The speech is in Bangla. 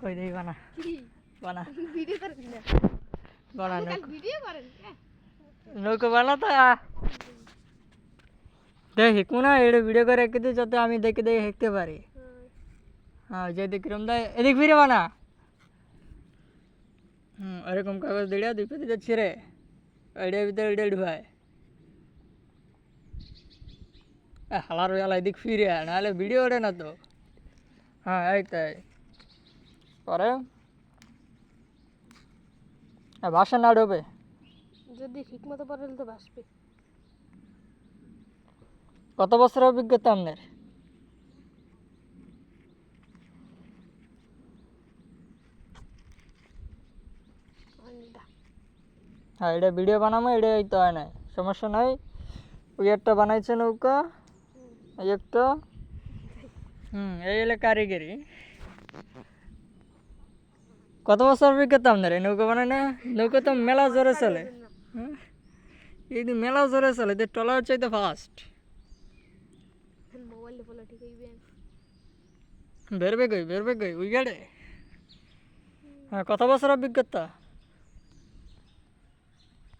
কই দেই বানা কি বানা ভিডিও করেন না বানা কাল ভিডিও করেন নৌকো বানাতা দেখি কোনা এটা ভিডিও করে রেখে দিই যাতে আমি দেখে দেখে শিখতে পারি হ্যাঁ যে দেখলাম দা এদিক ফিরে বানা এরকম কাগজ দিড়া দুই পেতে যাচ্ছি রে এটার ভিতরে এটা ঢুকায় হালার বেলা এদিক ফিরে নাহলে ভিডিও ওঠে না তো হ্যাঁ এই তাই পরে ভাষা না ঢোবে যদি ঠিকমতো পড়লে তো বাসবে কত বছর অভিজ্ঞতা আপনার হ্যাঁ এটা ভিডিও বানাবো এটা এই তো হয় নাই সমস্যা নাই ওই একটা বানাইছে নৌকা এই একটা এই হলে কারিগরি কত বছর অভিজ্ঞতা আপনার এই নৌকা বানায় না নৌকা তো মেলা জোরে চলে হ্যাঁ এই মেলা জোরে চলে যে ট্রলার চাইতে ফাস্ট মোবাইলে বলা ঠিক হইবে বেরবে কই ওই গাড়ে হ্যাঁ কত বছর অভিজ্ঞতা